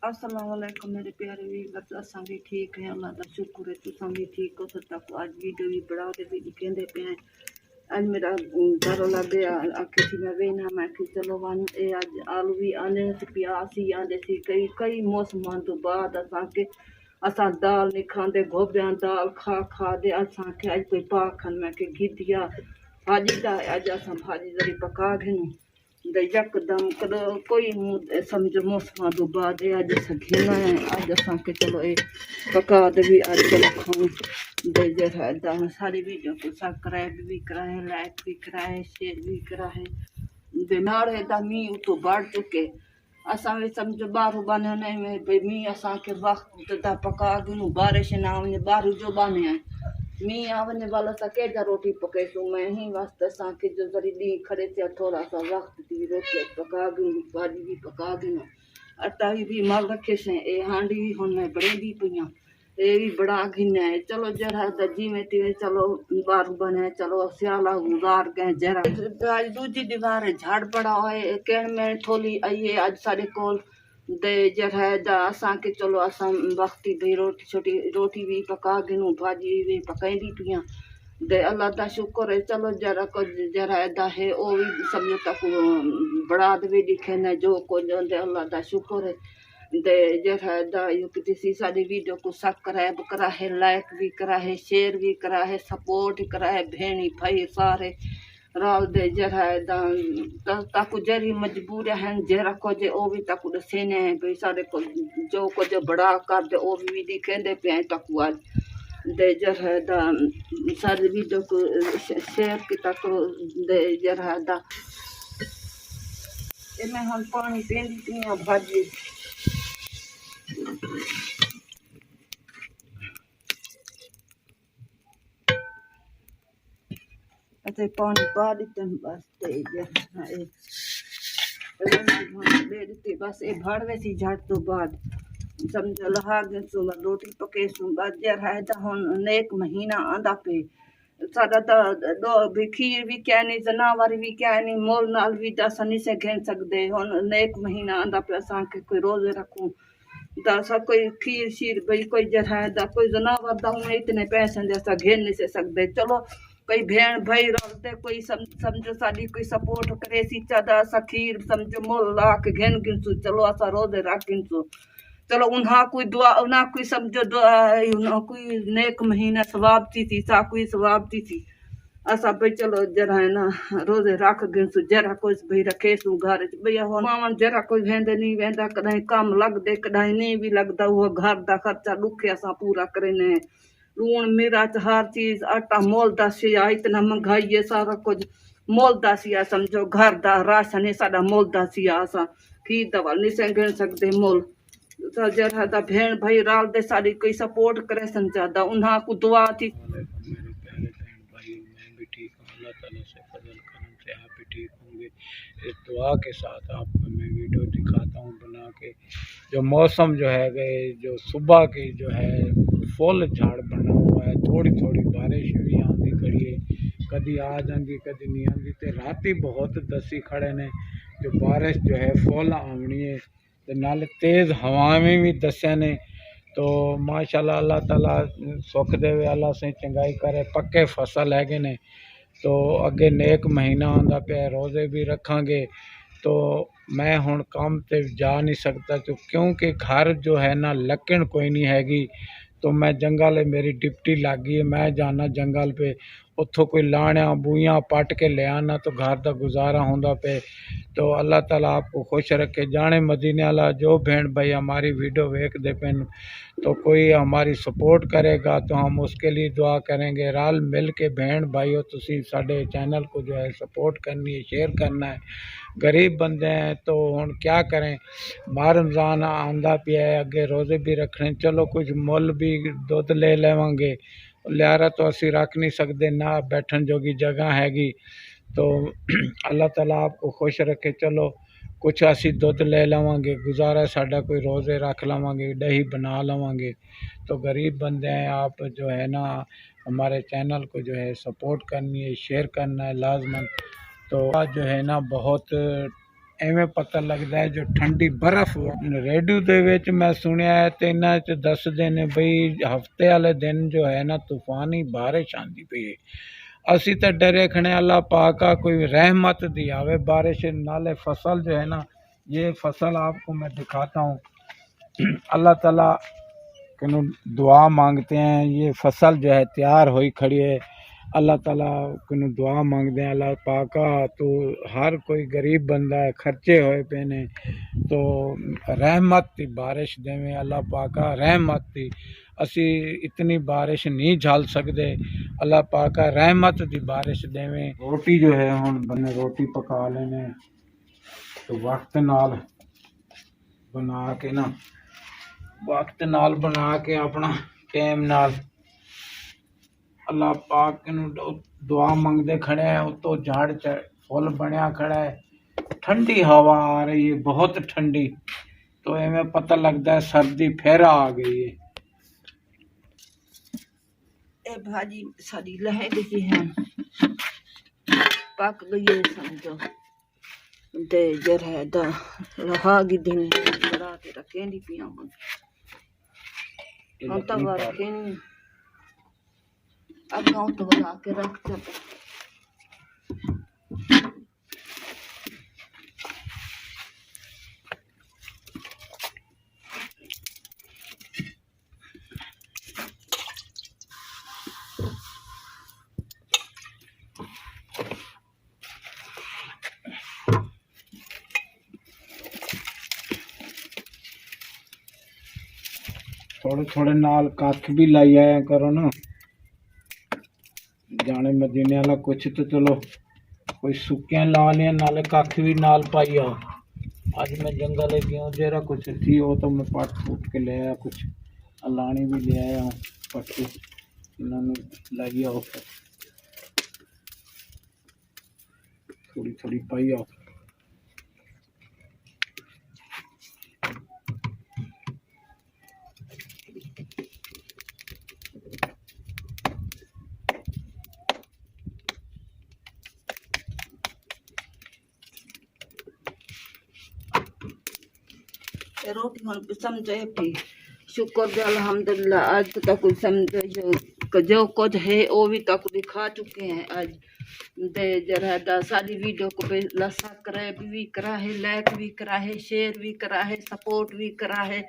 अस्सलाम वालेकुम मेरे प्यारे व्यूअर्स। असां भी ठीक है, अल्लाह का शुक्र है। तुसां भी ठीक हो तो तक आज वीडियो भी बड़ा के भी कहते पे हैं। आज मेरा घर वाला गया आखे थी मैं वेना मैं कि चलो वन ए आज आलू भी आने से प्याज ही आने से कई मौसमान तो बाद असां के असां दाल नहीं खाते गोभियां दाल खा खा दे असां के आज कोई पाखन मैं के गिदिया भाजी दा आज असां भाजी जरी पका घिन दे यकदम कद कोई समझ मौसम तो बाद अज सघीना है अज असां के चलो ए पका दे भी अज चलो खाऊं दे जरा सारी वीडियो को सब्सक्राइब भी कराए लाइक भी कराए शेयर भी कराए बीमार है दा मी तो बढ़ चुके असां वे समझो बारू बने में भाई मी असां के वक्त दा पका दूं बारिश ना वने बारू जो बने है मी आवने वाला सा के जा रोटी पके सो मैं ही वास्ते असां के जो जरी दी खड़े थे थोड़ा सा वक्त दी रोटी पका दूं भाजी भी पका दूं आटा भी माल रखे से ए हांडी भी हुन मैं बड़े दी पिया ए भी बड़ा घिना है चलो जरा दजी में ते चलो बारू बने चलो सियाला गुजार के जरा आज दूजी दीवार झाड़ पड़ा है कहण में थोली आई आज साडे कोल दे जरा दा असां के चलो असां वक्ती भी रोटी छोटी रोटी भी पका गिनू भाजी भी पकाईंदी पिया दे अल्लाह दा शुक्र है चलो जरा को जरा दा है ओ भी समझो तक बड़ा भी दिखे न जो को दे अल्लाह दा शुक्र है दे जरा दा यो किसी साडी वीडियो को सब्सक्राइब करा है लाइक भी करा है शेयर भी करा है सपोर्ट करा है भेणी भाई सारे राल दे जरा ताकू जरी मजबूर हैं जरा को जे ओ भी ताकू दसेने भाई सारे को जो बड़ा कर दे ओ भी दिखेंदे पे ताकू आज दे जरा दा सारी वीडियो को शेयर की ताकू दे जरा दा मैं हम पानी पींदी पिया भाजी अते पानी पा देते बस दे देते बस ये भाड़वे सी झट तो बाद समझ लहा गए सो रोटी पके सो बाजार है तो हुन नेक महीना आंदा पे साडा तो दो भी खीर भी क्या नहीं जनावर भी क्या नहीं मोल नाल भी दस नहीं से घेन सकते हुन नेक महीना आंदा पे असां के कोई रोजे रखूं दा सा कोई खीर शीर भाई कोई जरा दा कोई जनावर दा हूं इतने पैसे दे असां घेन नहीं से सकते चलो कोई भेण भाई रलते कोई समझो साडी कोई सपोर्ट करे सी चादा असां खीर समझो मोल ला के घेन गिनसू चलो असां रोजे रखिनसू चलो उन्हा कोई दुआ उन्हा कोई समझो दुआ उन्हा कोई नेक महीना सवाब थी सा कोई सवाब थी असा भाई चलो जरा है ना रोजे रख गिनसू जरा कोई भाई रखे सू घर भैया हो मावन जरा कोई वेंदे नहीं वेंदा कदाई काम लगदे कदाई नहीं भी लगदा वो घर दा खर्चा दुखे असा पूरा करेने लूण मिर्च हर चीज आटा मोल दसिया इतना महंगाई है सारा कुछ मोल दसिया समझो घर दा राशन है साडा मोल दसिया असा खीर दवा नहीं से गिन सकते मोल जरा दा भेण भाई राल दे साडी कोई सपोर्ट करे सन ज्यादा उन्हा को दुआ थी ठीक होंगे इस दुआ के साथ आपको मैं वीडियो दिखाता हूँ बना के जो मौसम जो है गए जो सुबह की जो है फुल झाड़ बना हुआ है थोड़ी थोड़ी बारिश भी आंधी खड़ी है कभी आ जाती कभी नहीं आती तो राती बहुत दसी खड़े ने जो बारिश जो है फुल आवनी है तो नाल तेज़ हवाएं भी दसिया ने तो माशाल्लाह अल्लाह ताला सुख देवे अल्लाह से चंगाई करे पक्के फसल है ने तो अगे नेक महीना आंदा पे रोज़े भी रखांगे तो मैं हुण काम ते जा नहीं सकता तो क्योंकि घर जो है ना लकड़ कोई नहीं हैगी तो मैं जंगल मेरी डिप्टी लग गई है मैं जाना जंगल पे उतो कोई लाणिया बूइयाँ पट के ले आना तो घर का गुजारा होंदा पे तो अल्लाह ताला आपको खुश रखे जाने मदीने वाला जो बहन भाई हमारी वीडियो देखते पेन तो कोई हमारी सपोर्ट करेगा तो हम उसके लिए दुआ करेंगे रल मिल के बहन भाइयों तुसी साडे चैनल को जो है सपोर्ट करनी है शेयर करना है गरीब बंदे हैं तो हुण क्या करें माह रमज़ान आंदा पिया है अगे रोज़े भी रखने चलो कुछ मुल भी दुध ले लेवांगे लियारा तो असी रख नहीं सकते ना बैठन जोगी जगह हैगी तो अल्लाह ताला आपको खुश रखे चलो कुछ असी दुध ले लवांगे गुजारा साडा कोई रोज़े रख लवांगे दही बना लवांगे तो गरीब बंदे हैं आप जो है ना हमारे चैनल को जो है सपोर्ट करनी है शेयर करना है लाजमन तो आज जो है ना बहुत ਐਵੇਂ ਪਤਾ ਲੱਗਦਾ ਹੈ ਜੋ ਠੰਡੀ ਬਰਫ਼ ਰੇਡੀਓ ਦੇ ਵਿੱਚ ਮੈਂ ਸੁਣਿਆ ਹੈ ਤੇ ਇਹਨਾਂ 'ਚ ਦੱਸਦੇ ਨੇ ਬਈ ਹਫਤੇ ਵਾਲੇ ਦਿਨ ਜੋ ਹੈ ਨਾ ਤੂਫਾਨੀ ਬਾਰਿਸ਼ ਆਂਦੀ ਪਈ ਹੈ। ਅਸੀਂ तो डरे खड़े अल्लाह पाक का कोई रहमत दी आवे बारिश, नाले फसल जो है ना, ये फसल आपको मैं दिखाता हूँ। अल्लाह ताला के दुआ मांगते हैं, ये फसल जो है तैयार हुई खड़ी है, अल्लाह ताला के दुआ मांगते हैं अल्लाह पाक का। तो हर कोई गरीब बंदा है, खर्चे होए पे ने, तो रहमत दी बारिश देवें अल्लाह पाक का, रहमत दी। असी इतनी बारिश नहीं झल सकते, अल्लाह पाक का रहमत दी बारिश देवें। रोटी जो है हुण बने रोटी पका लेने, तो वक्त नाल बना के ना, वक्त नाल बना के अपना टाइम नाल अल्लाह पाक नूं दुआ मंगते खड़े हैं। उतो झाड़ फुल बनया खड़ा है, ठंडी हवा आ रही है, बहुत ठंडी, तो इवें पता लगता है सर्दी फिर आ गई है। ये भाजी सारी लह गई है, पक गई है समझो, ते जर है दा लहा गिदी ने बड़ा के रखे दी पिया हम तो वर के अकाउंट तो बना के रख दे। थोड़े थोड़े नाल कख भी लाई आया करो ना, जाने मदीने वाला कुछ तो चलो कोई सुक्कियां ला लिया, नाले कख भी नाल पाई आ। अज मैं जंगल गया, जरा कुछ थी वो तो मैं पट फूट के ले आया, कुछ अलानी भी ले आया हूँ, पट्टी इन्होंने लाई आओ, थोड़ी थोड़ी पाई आओ। रोटी हम समझे भी शुक्र दे अल्हम्दुलिल्लाह। आज तक समझो जो कुछ है वो भी तक दिखा चुके हैं। आज दे जरा सारी वीडियो को सब्सक्राइब भी करा है, लाइक भी करा है, शेयर भी करा है, सपोर्ट भी करा है।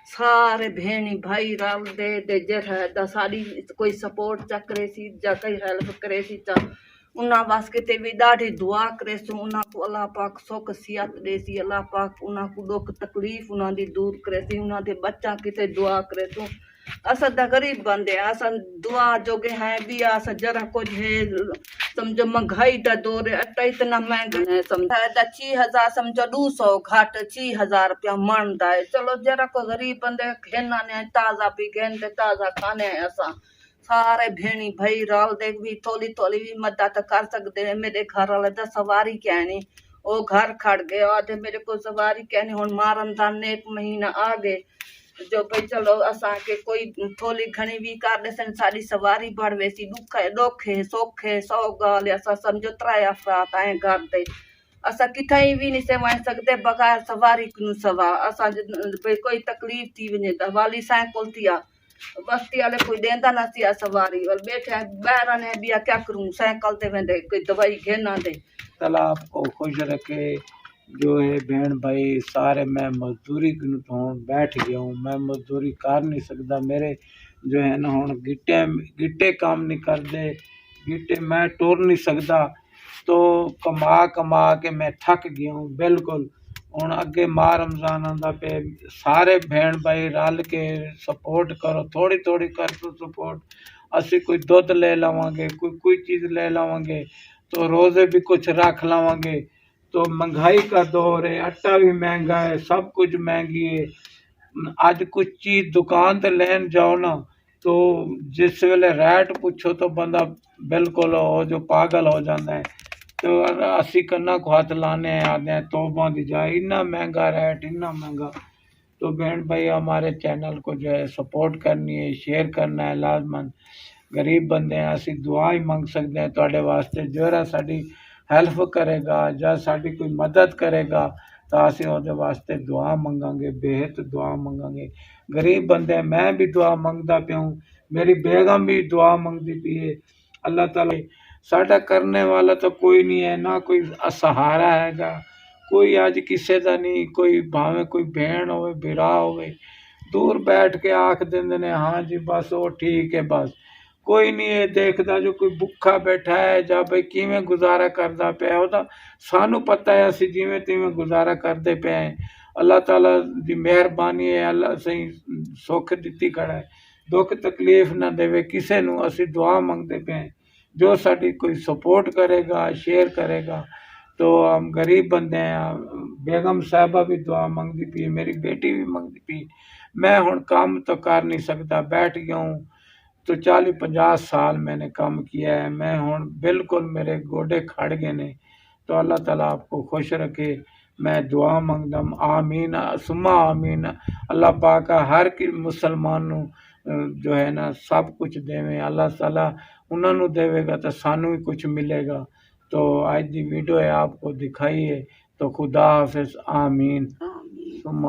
सारे भेणी भाई राल दे जरा सारी कोई सपोर्ट चा करे सी जा कई हेल्प करे सी चा उन्हां वास्ते ते भी ॾाढी दुआ करे सो, उन्हां को अल्लाह पाक सुख सिहत दे सी, अल्लाह पाक उन्हां को दुख तकलीफ उन्हां दी दूर करे सी, उन्हां दे बच्चा किते दुआ करे सो। असां दा गरीब बंदे असां दुआ जोगे हैं भी असां जरा कुछ है समझो महंगाई दा दौर है, अटा इतना महंगा है समझो 6000 समझो 200 घाट 6000 रुपया मन दा है। चलो जरा को गरीब बंदे खेना ने ताजा पी गए ताजा खाने असां सारे भेणी भाई राल दे भी थोड़ी थोड़ी भी मदद कर सकते हैं। मेरे घर वाले तो सवारी कहनी वो घर खड़ गए आधे मेरे को सवारी कहनी हुन मारन दा 1 महीना आ गए जो भाई चलो असा के कोई थोड़ी घनी भी कर दे सारी सवारी बढ़ वैसी दुखे सोखे सौ गाल असा समझो 3 अफराद आए घर दे असा किथे भी नहीं से वह सकते बगैर सवारी को सवा असा भाई कोई तकलीफ थी वने वाली साइकिल थी बस्ती वाले कोई देंदा ना सी सवारी और बैठे बाहर ने भी क्या करूं साइकिल ते वेंदे कोई दवाई घेना दे। तला आपको खुश रखे जो है बहन भाई सारे। मैं मजदूरी तो बैठ गया हूँ, मैं मजदूरी कर नहीं सकता, मेरे जो है ना हुन गिट्टे काम नहीं करते, गिट्टे मैं टोर नहीं सकता, तो कमा कमा के मैं थक गया हूँ बिल्कुल। हुन अगे माह रमजान आंदा पे सारे बहन भाई रल के सपोर्ट करो, थोड़ी थोड़ी कर दो सपोर्ट। असी कोई दुध ले लवांगे, कोई चीज़ ले लवांगे, तो रोज़े भी कुछ रख लवांगे। तो महंगाई का दौर है, आटा भी महंगा है, सब कुछ महंगी है। अज कुछ चीज़ दुकान ते लैन जाओ ना तो जिस वेले रेट पूछो तो बंदा बिल्कुल हो जो पागल हो जाता है। तो असी कन्ना को हाथ लाने आते हैं तौबा दी जाए, इतना महंगा रेट इतना महंगा। तो बहन भाई हमारे चैनल को जो है सपोर्ट करनी है, शेयर करना है लाजमन। गरीब बंदे हैं, असी दुआ ही मंग सकते हैं थोड़े वास्ते। जोरा साड़ी ਹੈਲਪ ਕਰੇਗਾ ਜਾਂ ਸਾਡੀ ਕੋਈ ਮਦਦ ਕਰੇਗਾ ਤਾਂ ਅਸੀਂ ਉਹਦੇ ਵਾਸਤੇ ਦੁਆ ਮੰਗਾਂਗੇ, ਬੇਹੱਦ ਦੁਆ ਮੰਗਾਂਗੇ। ਗਰੀਬ ਬੰਦੇ, ਮੈਂ ਵੀ ਦੁਆ ਮੰਗਦਾ ਪਿਆ ਹੂੰ, मेरी बेगम भी दुआ मंगती पी है। अल्लाह ताला साडा करने वाला तो कोई नहीं है, ना कोई सहारा हैगा, कोई अज किसी का नहीं, कोई भावें कोई भैन होवे बिरा होवे दूर बैठ के आख देंदे ने हाँ जी बस वो ठीक है, बस कोई नहीं ये देखता जो कोई भुखा बैठा है ਜਾਂ ਬਈ ਕਿਵੇਂ ਗੁਜ਼ਾਰਾ ਕਰਦਾ ਪਿਆ, ਉਹਦਾ ਸਾਨੂੰ ਪਤਾ ਹੈ, ਅਸੀਂ ਜਿਵੇਂ ਤਿਵੇਂ ਗੁਜ਼ਾਰਾ ਕਰਦੇ ਪਏ ਹਾਂ। ਅੱਲਾਹ ਤਾਲਾ ਦੀ ਮਿਹਰਬਾਨੀ ਹੈ, ਅੱਲਾਹ ਸਹੀ ਸੁੱਖ ਦਿੱਤੀ ਖੜਾ ਹੈ, दुख तकलीफ ना देवे किसी नूं। असी दुआ मंगते पे जो साड़ी कोई सपोर्ट करेगा, शेयर करेगा। तो हम गरीब बंदे हैं। बेगम साहबा भी दुआ मंगती पी, मेरी बेटी भी मंगती पी। मैं हुण काम तो कर नहीं सकता, बैठ गया हूँ, तो 40-50 साल मैंने काम किया है, मैं हुण बिल्कुल मेरे गोडे खड़ गए ने। तो अल्लाह ताला आपको खुश रखे, मैं दुआ मंगदा आमीन सुम्मा आमीन। अल्लाह पाक हर कि मुसलमान नूं जो है ना सब कुछ देवे, अल्लाह ताला उन्होंने देवेगा तो सानू भी कुछ मिलेगा। तो आज की वीडियो है आपको दिखाई है, तो खुदा हाफिज, आमीन। आमीन। सुम्मा